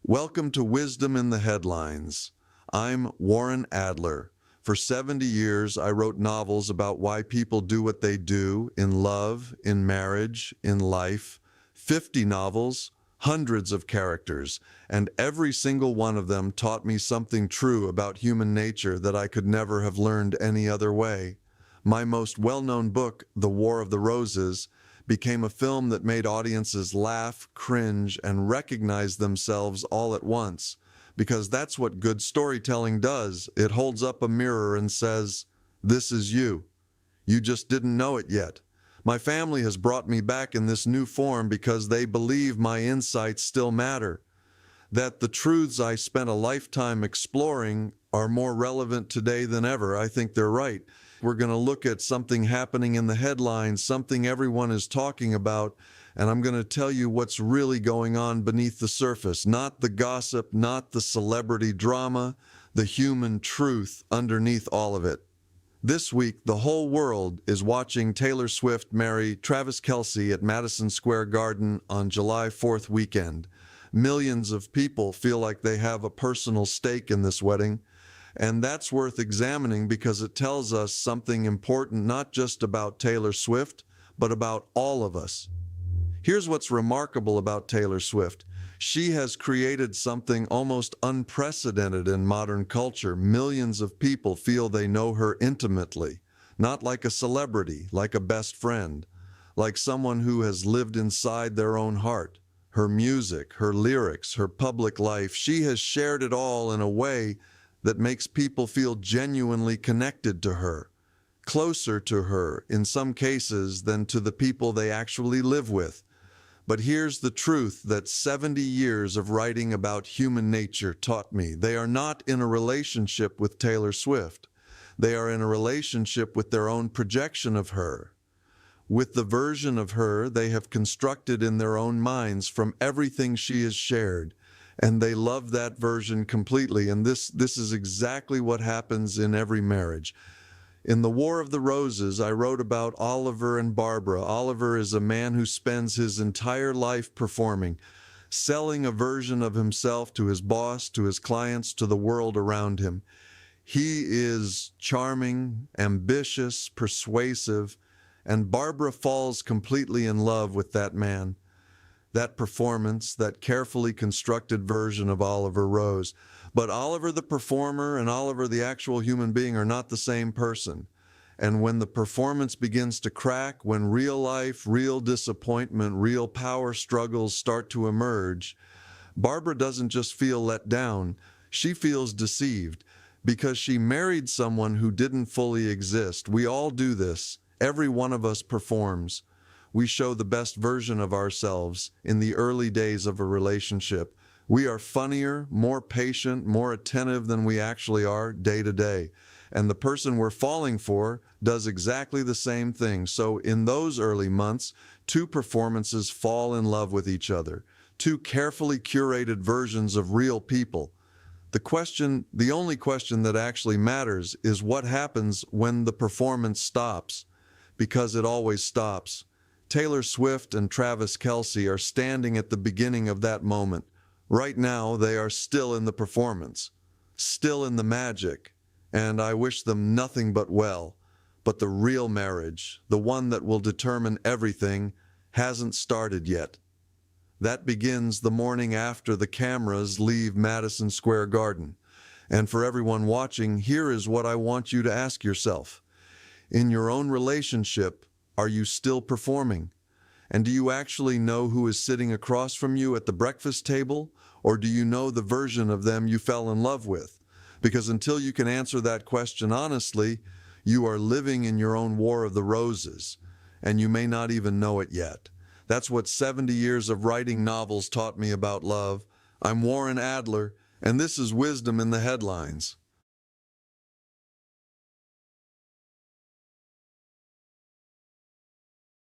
Welcome to Wisdom in the Headlines. I'm Warren Adler. For 70 years, I wrote novels about why people do what they do in love, in marriage, in life. 50 novels, hundreds of characters, and every single one of them taught me something true about human nature that I could never have learned any other way. My most well-known book, The War of the Roses, became a film that made audiences laugh, cringe, and recognize themselves all at once. Because that's what good storytelling does. It holds up a mirror and says, "This is you. You just didn't know it yet." My family has brought me back in this new form because they believe my insights still matter. That the truths I spent a lifetime exploring are more relevant today than ever. I think they're right. We're going to look at something happening in the headlines, something everyone is talking about, and I'm going to tell you what's really going on beneath the surface. Not the gossip, not the celebrity drama, the human truth underneath all of it. This week, the whole world is watching Taylor Swift marry Travis Kelce at Madison Square Garden on July 4th weekend. Millions of people feel like they have a personal stake in this wedding. And that's worth examining because it tells us something important, not just about Taylor Swift, but about all of us. Here's what's remarkable about Taylor Swift. She has created something almost unprecedented in modern culture. Millions of people feel they know her intimately, not like a celebrity, like a best friend, like someone who has lived inside their own heart. Her music, her lyrics, her public life, she has shared it all in a way that makes people feel genuinely connected to her, closer to her in some cases than to the people they actually live with. But here's the truth that 70 years of writing about human nature taught me. They are not in a relationship with Taylor Swift. They are in a relationship with their own projection of her, with the version of her they have constructed in their own minds from everything she has shared. And they love that version completely. And this is exactly what happens in every marriage. In The War of the Roses, I wrote about Oliver and Barbara. Oliver is a man who spends his entire life performing, selling a version of himself to his boss, to his clients, to the world around him. He is charming, ambitious, persuasive, and Barbara falls completely in love with that man. That performance, that carefully constructed version of Oliver Rose. But Oliver the performer and Oliver the actual human being are not the same person. And when the performance begins to crack, when real life, real disappointment, real power struggles start to emerge, Barbara doesn't just feel let down, she feels deceived because she married someone who didn't fully exist. We all do this. Every one of us performs. We show the best version of ourselves in the early days of a relationship. We are funnier, more patient, more attentive than we actually are day to day. And the person we're falling for does exactly the same thing. So in those early months, two performances fall in love with each other. Two carefully curated versions of real people. The only question that actually matters is what happens when the performance stops, because it always stops. Taylor Swift and Travis Kelce are standing at the beginning of that moment. Right now, they are still in the performance, still in the magic, and I wish them nothing but well. But the real marriage, the one that will determine everything, hasn't started yet. That begins the morning after the cameras leave Madison Square Garden. And for everyone watching, here is what I want you to ask yourself. In your own relationship, are you still performing? And do you actually know who is sitting across from you at the breakfast table? Or do you know the version of them you fell in love with? Because until you can answer that question honestly, you are living in your own War of the Roses, and you may not even know it yet. That's what 70 years of writing novels taught me about love. I'm Warren Adler, and this is Wisdom in the Headlines.